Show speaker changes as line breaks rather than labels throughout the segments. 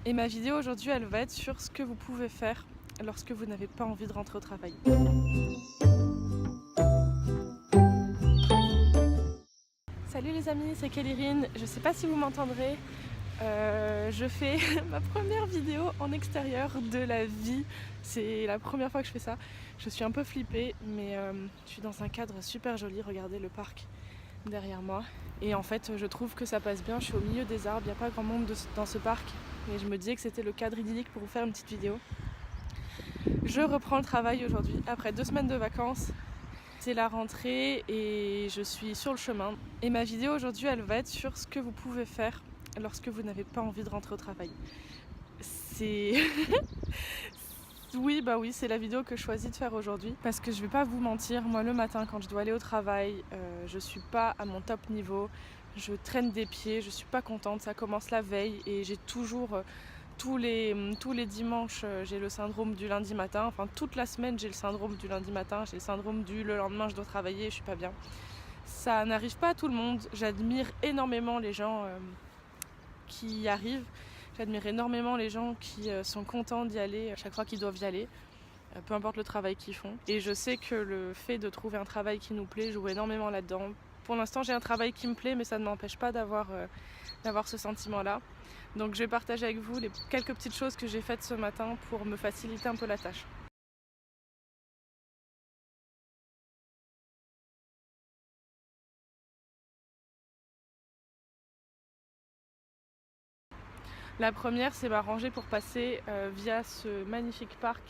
Et ma vidéo aujourd'hui, elle va être sur ce que vous pouvez faire lorsque vous n'avez pas envie de rentrer au travail. Salut les amis, c'est Kellyrine. Je sais pas si vous m'entendrez. Je fais ma première vidéo en extérieur de la vie. C'est la première fois que je fais ça. Je suis un peu flippée, mais je suis dans un cadre super joli. Regardez le parc derrière moi. Et en fait, je trouve que ça passe bien. Je suis au milieu des arbres, il n'y a pas grand monde dans ce parc. Et je me disais que c'était le cadre idyllique pour vous faire une petite vidéo. Je reprends le travail aujourd'hui après 2 semaines de vacances. C'est la rentrée et je suis sur le chemin. Et ma vidéo aujourd'hui, elle va être sur ce que vous pouvez faire lorsque vous n'avez pas envie de rentrer au travail. C'est... oui, c'est la vidéo que je choisis de faire aujourd'hui. Parce que je vais pas vous mentir, moi le matin quand je dois aller au travail, je suis pas à mon top niveau. Je traîne des pieds, je suis pas contente, ça commence la veille et j'ai toujours... tous les dimanches, j'ai le syndrome du lundi matin. Enfin, toute la semaine, j'ai le syndrome du lundi matin. J'ai le syndrome du le lendemain, je dois travailler, je suis pas bien. Ça n'arrive pas à tout le monde. J'admire énormément les gens qui y arrivent. J'admire énormément les gens qui sont contents d'y aller chaque fois qu'ils doivent y aller, peu importe le travail qu'ils font. Et je sais que le fait de trouver un travail qui nous plaît joue énormément là-dedans. Pour l'instant, j'ai un travail qui me plaît, mais ça ne m'empêche pas d'avoir ce sentiment-là. Donc je vais partager avec vous quelques petites choses que j'ai faites ce matin pour me faciliter un peu la tâche. La première, c'est m'arranger pour passer via ce magnifique parc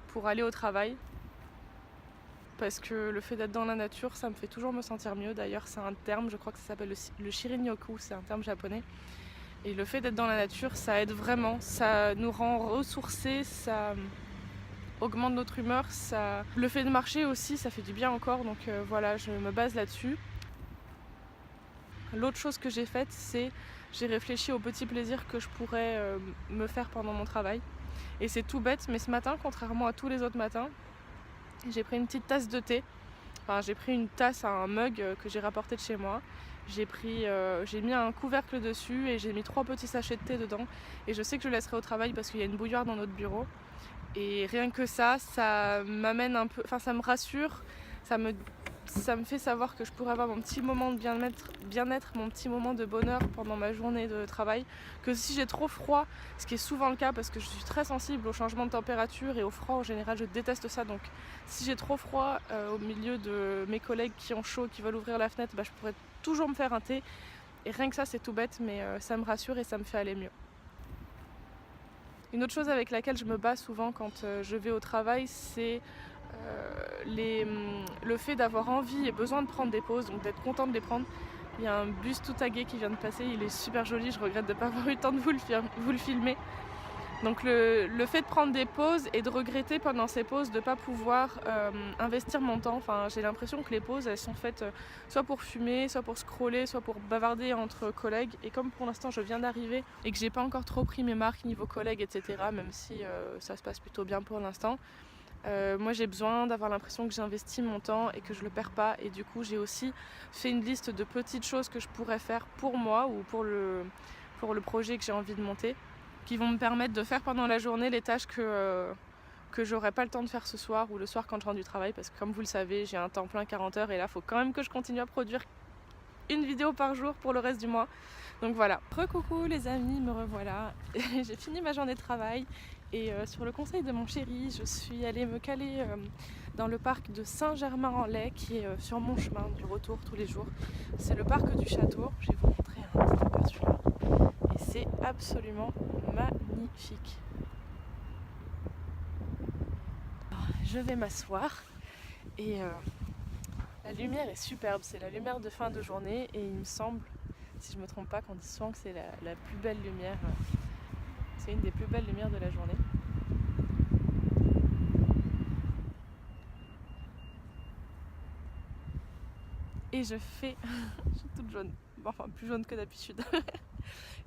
pour aller au travail. Parce que le fait d'être dans la nature, ça me fait toujours me sentir mieux. D'ailleurs, c'est un terme, je crois que ça s'appelle le Shirin-yoku, c'est un terme japonais. Et le fait d'être dans la nature, ça aide vraiment. Ça nous rend ressourcés, ça augmente notre humeur. Le fait de marcher aussi, ça fait du bien encore. Donc voilà, je me base là-dessus. L'autre chose que j'ai faite, c'est j'ai réfléchi aux petits plaisirs que je pourrais me faire pendant mon travail. Et c'est tout bête, mais ce matin, contrairement à tous les autres matins, j'ai pris une petite tasse de thé. Enfin, j'ai pris une tasse à un mug que j'ai rapporté de chez moi. J'ai mis un couvercle dessus et j'ai mis 3 petits sachets de thé dedans. Et je sais que je le laisserai au travail parce qu'il y a une bouilloire dans notre bureau. Et rien que ça m'amène un peu... Enfin, ça me rassure. Ça me fait savoir que je pourrais avoir mon petit moment de bien-être, mon petit moment de bonheur pendant ma journée de travail. Que si j'ai trop froid, ce qui est souvent le cas parce que je suis très sensible au changement de température et au froid en général, je déteste ça. Donc si j'ai trop froid au milieu de mes collègues qui ont chaud, qui veulent ouvrir la fenêtre, je pourrais toujours me faire un thé. Et rien que ça, c'est tout bête, mais ça me rassure et ça me fait aller mieux. Une autre chose avec laquelle je me bats souvent quand je vais au travail, c'est le fait d'avoir envie et besoin de prendre des pauses, donc d'être contente de les prendre. Il y a un bus tout tagué qui vient de passer, il est super joli, je regrette de ne pas avoir eu le temps de vous le filmer. Donc le fait de prendre des pauses et de regretter pendant ces pauses de ne pas pouvoir investir mon temps. Enfin, j'ai l'impression que les pauses, elles sont faites soit pour fumer, soit pour scroller, soit pour bavarder entre collègues. Et comme pour l'instant je viens d'arriver et que j'ai pas encore trop pris mes marques niveau collègues, etc., même si ça se passe plutôt bien pour l'instant, moi j'ai besoin d'avoir l'impression que j'investis mon temps et que je le perds pas. Et du coup j'ai aussi fait une liste de petites choses que je pourrais faire pour moi ou pour le projet que j'ai envie de monter, qui vont me permettre de faire pendant la journée les tâches que j'aurai pas le temps de faire ce soir ou le soir quand je rentre du travail, parce que comme vous le savez, j'ai un temps plein 40 heures et là il faut quand même que je continue à produire une vidéo par jour pour le reste du mois. Donc voilà. Recoucou les amis, me revoilà. J'ai fini ma journée de travail et sur le conseil de mon chéri, je suis allée me caler dans le parc de Saint-Germain-en-Laye qui est sur mon chemin du retour tous les jours. C'est le parc du château. Je vais vous montrer un petit aperçu là. Et c'est absolument magnifique. Alors, je vais m'asseoir et la lumière est superbe, c'est la lumière de fin de journée et il me semble, si je me trompe pas, qu'on dit souvent que c'est la plus belle lumière, c'est une des plus belles lumières de la journée. Et je fais, je suis toute jaune, enfin plus jaune que d'habitude,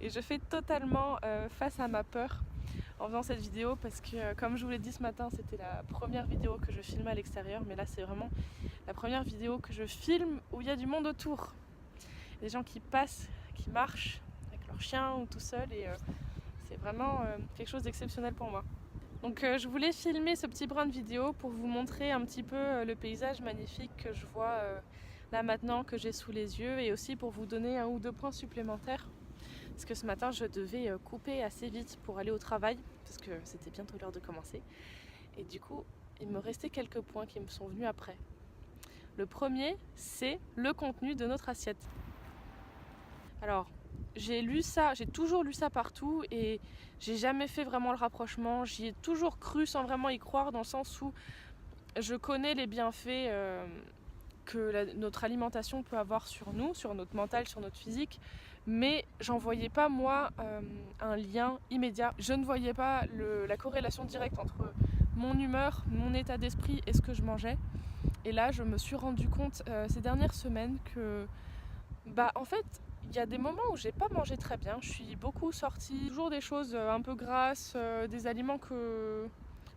et je fais totalement face à ma peur en faisant cette vidéo parce que comme je vous l'ai dit ce matin, c'était la première vidéo que je filmais à l'extérieur, mais là c'est vraiment la première vidéo que je filme où il y a du monde autour. Des gens qui passent, qui marchent avec leurs chiens ou tout seuls et c'est vraiment quelque chose d'exceptionnel pour moi. Donc je voulais filmer ce petit brin de vidéo pour vous montrer un petit peu le paysage magnifique que je vois là maintenant, que j'ai sous les yeux, et aussi pour vous donner 1 ou 2 points supplémentaires. Parce que ce matin je devais couper assez vite pour aller au travail, parce que c'était bientôt l'heure de commencer. Et du coup il me restait quelques points qui me sont venus après. Le premier, c'est le contenu de notre assiette. Alors, j'ai toujours lu ça partout et j'ai jamais fait vraiment le rapprochement. J'y ai toujours cru sans vraiment y croire, dans le sens où je connais les bienfaits que notre alimentation peut avoir sur nous, sur notre mental, sur notre physique, mais j'en voyais pas moi un lien immédiat. Je ne voyais pas la corrélation directe entre mon humeur, mon état d'esprit et ce que je mangeais. Et là, je me suis rendu compte ces dernières semaines que, en fait, il y a des moments où j'ai pas mangé très bien. Je suis beaucoup sortie, toujours des choses un peu grasses, des aliments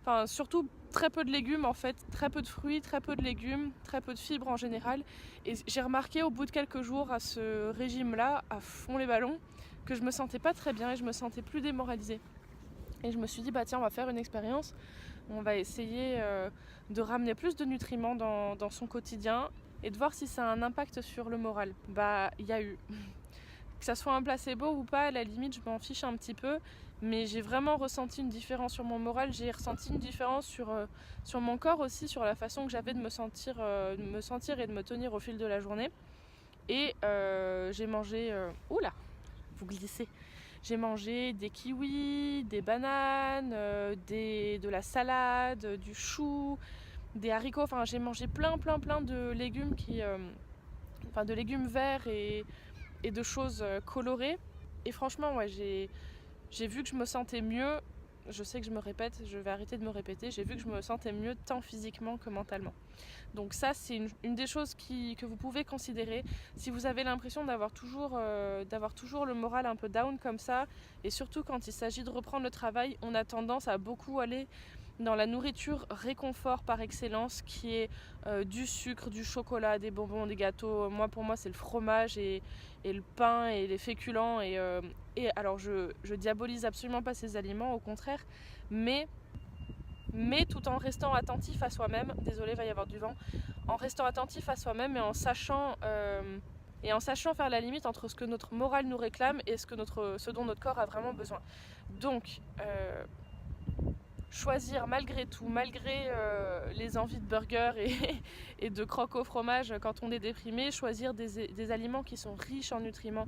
enfin, surtout très peu de légumes en fait, très peu de fruits, très peu de légumes, très peu de fibres en général. Et j'ai remarqué au bout de quelques jours à ce régime-là, à fond les ballons, que je me sentais pas très bien et je me sentais plus démoralisée. Et je me suis dit, tiens, on va faire une expérience. On va essayer de ramener plus de nutriments dans son quotidien et de voir si ça a un impact sur le moral. Il y a eu. Que ça soit un placebo ou pas, à la limite, je m'en fiche un petit peu. Mais j'ai vraiment ressenti une différence sur mon moral. J'ai ressenti une différence sur mon corps aussi, sur la façon que j'avais de me sentir et de me tenir au fil de la journée. Et j'ai mangé... Oula, vous glissez. J'ai mangé des kiwis, des bananes, de la salade, du chou, des haricots. Enfin, j'ai mangé plein de légumes de légumes verts et de choses colorées. Et franchement, ouais, j'ai vu que je me sentais mieux. Je sais que je me répète, je vais arrêter de me répéter. J'ai vu que je me sentais mieux tant physiquement que mentalement. Donc ça, c'est une des choses que vous pouvez considérer si vous avez l'impression d'avoir toujours le moral un peu down comme ça. Et surtout quand il s'agit de reprendre le travail, on a tendance à beaucoup aller dans la nourriture réconfort par excellence, qui est du sucre, du chocolat, des bonbons, des gâteaux. Pour moi c'est le fromage et le pain et les féculents. Et alors je diabolise absolument pas ces aliments, au contraire, mais tout en restant attentif à soi-même. Désolé, il va y avoir du vent. En restant attentif à soi-même et en sachant faire la limite entre ce que notre morale nous réclame et ce dont notre corps a vraiment besoin. Donc choisir malgré tout, malgré les envies de burger et de croque au fromage quand on est déprimé, choisir des aliments qui sont riches en nutriments,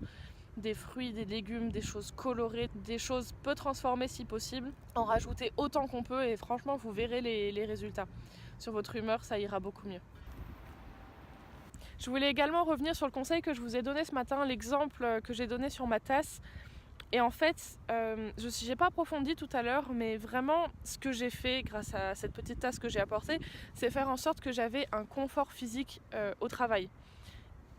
des fruits, des légumes, des choses colorées, des choses peu transformées si possible, en rajouter autant qu'on peut et franchement vous verrez les résultats. Sur votre humeur, ça ira beaucoup mieux. Je voulais également revenir sur le conseil que je vous ai donné ce matin, l'exemple que j'ai donné sur ma tasse. Et en fait, je n'ai pas approfondi tout à l'heure, mais vraiment ce que j'ai fait grâce à cette petite tasse que j'ai apportée, c'est faire en sorte que j'avais un confort physique au travail.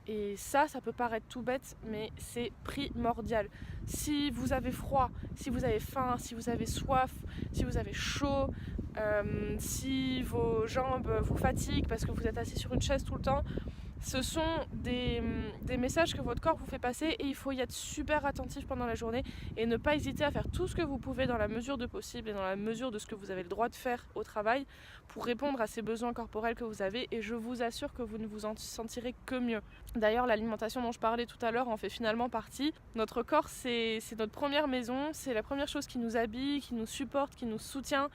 Et ça peut paraître tout bête, mais c'est primordial. Si vous avez froid, si vous avez faim, si vous avez soif, si vous avez chaud, si vos jambes vous fatiguent parce que vous êtes assis sur une chaise tout le temps, ce sont des messages que votre corps vous fait passer et il faut y être super attentif pendant la journée et ne pas hésiter à faire tout ce que vous pouvez dans la mesure de possible et dans la mesure de ce que vous avez le droit de faire au travail pour répondre à ces besoins corporels que vous avez, et je vous assure que vous ne vous en sentirez que mieux. D'ailleurs, l'alimentation dont je parlais tout à l'heure en fait finalement partie. Notre corps, c'est notre première maison, c'est la première chose qui nous habille, qui nous supporte, qui nous soutient.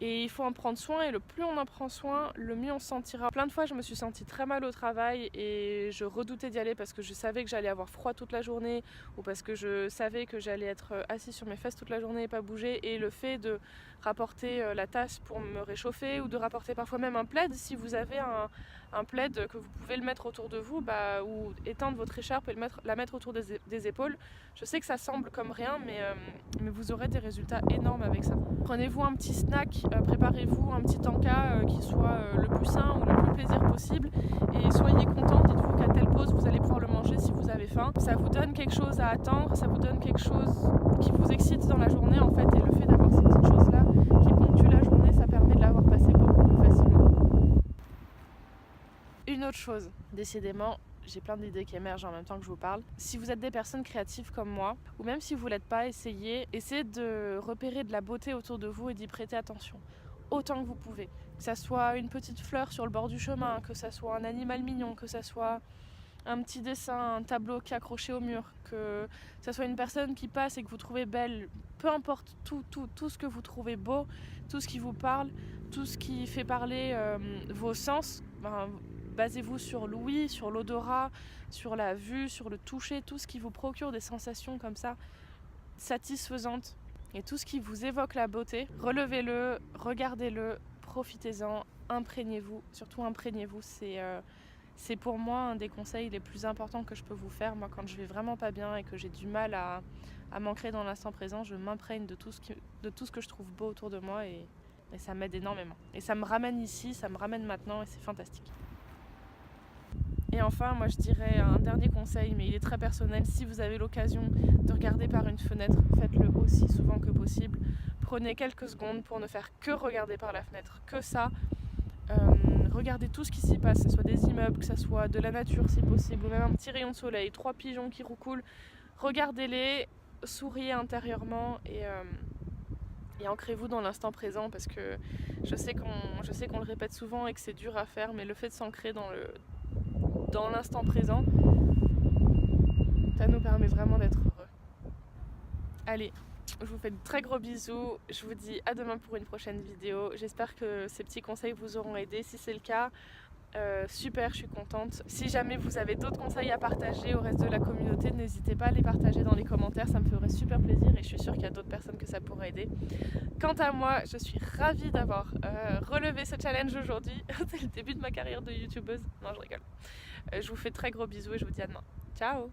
Et il faut en prendre soin, et le plus on en prend soin, le mieux on se sentira. Plein de fois je me suis sentie très mal au travail et je redoutais d'y aller parce que je savais que j'allais avoir froid toute la journée, ou parce que je savais que j'allais être assise sur mes fesses toute la journée et pas bouger. Et le fait de rapporter la tasse pour me réchauffer, ou de rapporter parfois même un plaid, si vous avez un plaid que vous pouvez le mettre autour de vous, ou étendre votre écharpe et la mettre autour des épaules. Je sais que ça semble comme rien, mais vous aurez des résultats énormes avec ça. Prenez-vous un petit snack, préparez-vous un petit tanka qui soit le plus sain ou le plus plaisir possible, et soyez content. Dites-vous qu'à telle pause vous allez pouvoir le manger si vous avez faim. Ça vous donne quelque chose à attendre, ça vous donne quelque chose qui vous excite dans la journée en fait, et le fait d'avoir ces petites choses là qui ponctuent la journée, ça permet de l'avoir passé beaucoup plus facilement. Une autre chose, décidément, j'ai plein d'idées qui émergent en même temps que je vous parle. Si vous êtes des personnes créatives comme moi, ou même si vous l'êtes pas, essayez de repérer de la beauté autour de vous et d'y prêter attention, autant que vous pouvez. Que ça soit une petite fleur sur le bord du chemin, que ça soit un animal mignon, que ça soit un petit dessin, un tableau qui est accroché au mur, que ça soit une personne qui passe et que vous trouvez belle, peu importe, tout ce que vous trouvez beau, tout ce qui vous parle, tout ce qui fait parler vos sens, basez-vous sur l'ouïe, sur l'odorat, sur la vue, sur le toucher, tout ce qui vous procure des sensations comme ça, satisfaisantes, et tout ce qui vous évoque la beauté, relevez-le, regardez-le, profitez-en, imprégnez-vous, surtout imprégnez-vous, c'est pour moi un des conseils les plus importants que je peux vous faire. Moi, quand je vais vraiment pas bien et que j'ai du mal à m'ancrer dans l'instant présent, je m'imprègne de tout ce que je trouve beau autour de moi et ça m'aide énormément. Et ça me ramène ici, ça me ramène maintenant et c'est fantastique. Et enfin, moi je dirais un dernier conseil, mais il est très personnel. Si vous avez l'occasion de regarder par une fenêtre, faites-le aussi souvent que possible. Prenez quelques secondes pour ne faire que regarder par la fenêtre, que ça. Regardez tout ce qui s'y passe, que ce soit des immeubles, que ce soit de la nature si possible, ou même un petit rayon de soleil, 3 pigeons qui roucoulent. Regardez-les, souriez intérieurement et ancrez-vous dans l'instant présent, parce que je sais qu'on le répète souvent et que c'est dur à faire, mais le fait de s'ancrer dans l'instant présent, ça nous permet vraiment d'être heureux. Allez, je vous fais de très gros bisous, je vous dis à demain pour une prochaine vidéo. J'espère que ces petits conseils vous auront aidé. Si c'est le cas, super, je suis contente. Si jamais vous avez d'autres conseils à partager au reste de la communauté, n'hésitez pas à les partager dans les commentaires, ça me ferait super plaisir et je suis sûre qu'il y a d'autres personnes que ça pourrait aider. Quant à moi, je suis ravie d'avoir relevé ce challenge aujourd'hui. C'est le début de ma carrière de youtubeuse. Non, je rigole. Je vous fais de très gros bisous et je vous dis à demain. Ciao!